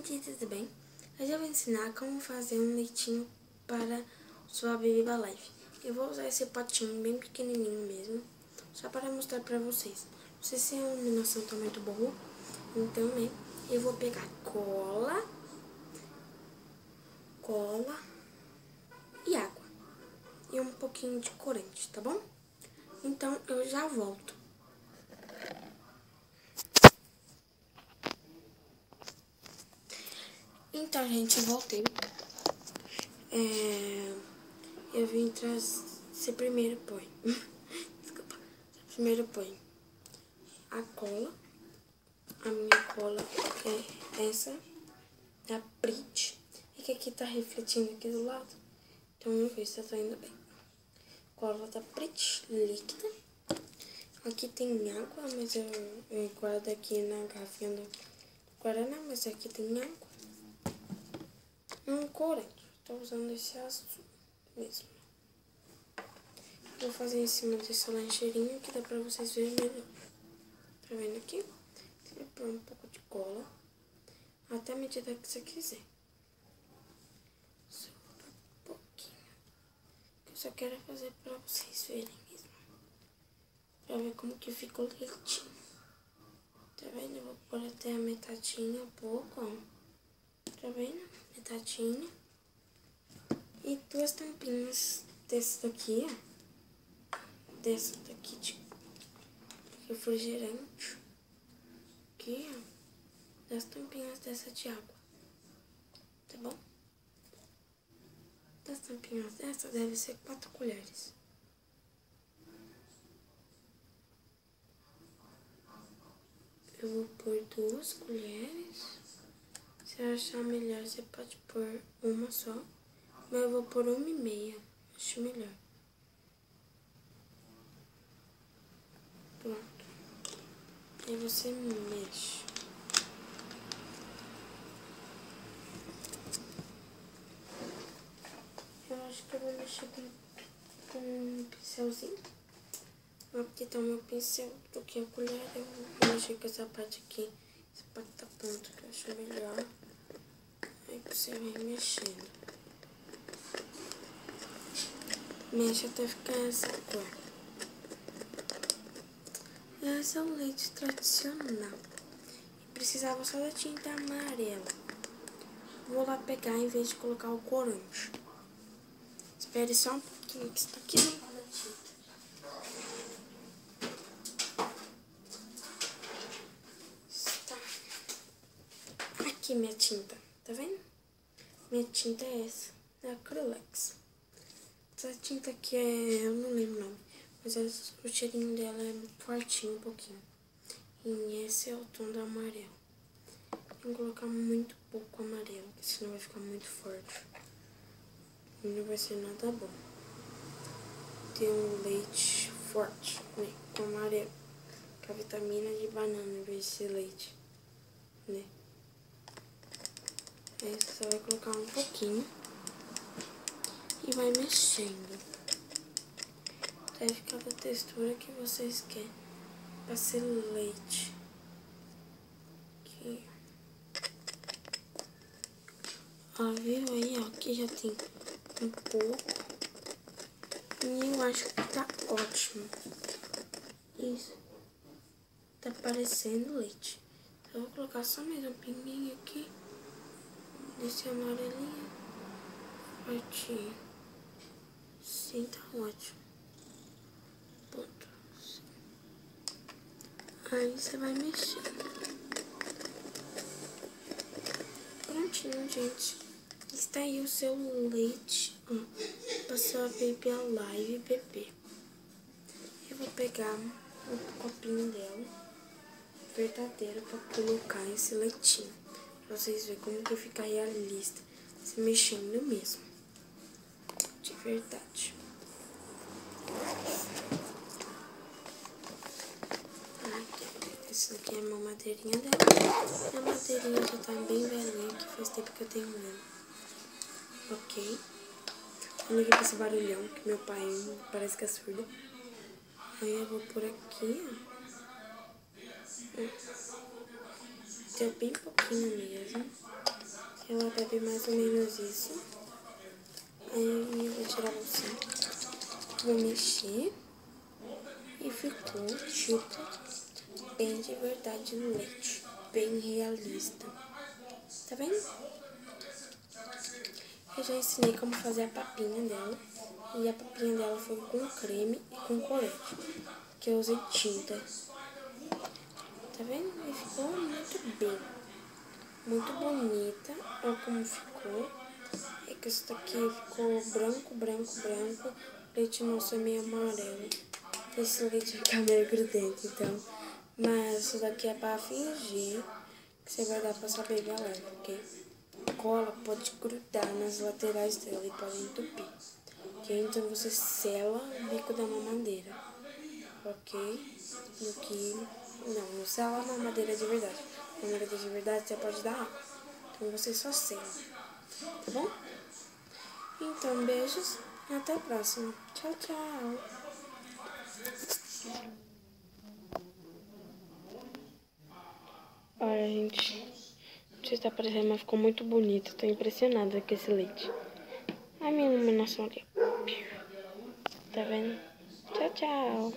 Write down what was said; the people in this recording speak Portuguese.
gente, tudo bem? Hoje eu vou ensinar como fazer um leitinho para sua Baby Life. Eu vou usar esse potinho bem pequenininho mesmo, só para mostrar para vocês. Não sei se a iluminação tá muito boa, então, né, eu vou pegar cola e água. E um pouquinho de corante, tá bom? Então, eu já volto. Então, gente, eu voltei. Eu vim trazer... Você primeiro põe... Desculpa. Você primeiro põe a cola. A minha cola é essa, da Prit. E que aqui tá refletindo aqui do lado. Então, vamos ver se tá indo bem. Cola da Prit, líquida. Aqui tem água, mas eu guardo aqui na garrafinha do Guaraná, mas aqui tem água. Um corante. Tô usando esse azul mesmo. Vou fazer em cima desse lancheirinho que dá pra vocês verem melhor. Tá vendo aqui? Você põe um pouco de cola, até a medida que você quiser. Só um pouquinho. Eu só quero fazer pra vocês verem mesmo. Pra ver como que fica o leitinho. Tá vendo? Eu vou pôr até a metadinha, um pouco, ó. Tá vendo? Metadinha. E 2 tampinhas desse daqui, ó. Dessa daqui de refrigerante. Aqui, ó. Das tampinhas dessa de água. Tá bom? Das tampinhas dessa deve ser 4 colheres. Eu vou pôr 2 colheres. Se achar melhor, você pode pôr uma só. Mas eu vou pôr 1,5. Acho melhor. Pronto. Aí você mexe. Eu acho que eu vou mexer com um pincelzinho. Aqui tá o meu pincel. Troquei a colher. Eu vou mexer com essa parte aqui. Essa parte tá pronta, que eu acho melhor. Aí você vem mexendo. Mexe até ficar essa cor. Esse é o leite tradicional. Precisava só da tinta amarela. Vou lá pegar em vez de colocar o corante. Espere só um pouquinho, que isso aqui não vai dar tinta. Está. Aqui minha tinta, tá vendo? Minha tinta é essa, da Acrylex. Essa tinta aqui eu não lembro o nome, mas o cheirinho dela é fortinho um pouquinho. E esse é o tom do amarelo. Tem que colocar muito pouco amarelo, porque senão vai ficar muito forte. E não vai ser nada bom. Tem um leite forte, né, com amarelo, com a vitamina de banana em vez de ser leite, né. Aí você vai colocar um pouquinho e vai mexendo até ficar da textura que vocês querem pra ser leite. Aqui. Ó, viu aí, ó, aqui já tem um pouco. E eu acho que tá ótimo. Isso. Tá parecendo leite. Eu vou colocar só mais um pinguinho aqui. Desse amarelinho. Fortinho. Sim, tá ótimo. Ponto. Aí você vai mexendo. Prontinho, gente. Está aí o seu leite. Ó, passou a Baby Alive bebê. Eu vou pegar um copinho dela, verdadeiro, pra colocar esse leitinho. Pra vocês verem como que fica realista, se mexendo mesmo. De verdade. Aqui, essa aqui é a mamadeirinha dela. A madeirinha já tá bem velhinha, que faz tempo que eu tenho ela. Ok. Olha aqui pra esse barulhão, que meu pai parece que é surdo. Aí eu vou por aqui, ó. Deu bem pouquinho mesmo. Ela bebe mais ou menos isso. Aí eu vou tirar a bolsinha. Vou mexer. E ficou, tipo, bem de verdade no leite. Bem realista. Tá vendo? Eu já ensinei como fazer a papinha dela. E a papinha dela foi com creme e com colete. Que eu usei tinta. Tá vendo? E ficou muito bem. Muito bonita. Olha como ficou. É que isso daqui ficou branco, branco, branco. O leite moço é meio amarelo. Esse leite fica meio grudento, então. Mas isso daqui é pra fingir que você vai dar pra sua baby leve, porque cola pode grudar nas laterais dela e pode entupir. Ok? Então você sela o bico da mamadeira. Ok? Do que... Não sela a mamadeira de verdade. A mamadeira de verdade você pode dar água. Então você só sela. Tá bom? Então, beijos e até a próxima. Tchau, tchau. Olha, gente, não sei se tá parecendo, mas ficou muito bonito. Tô impressionada com esse leite. A minha iluminação ali. Tá vendo? Tchau, tchau.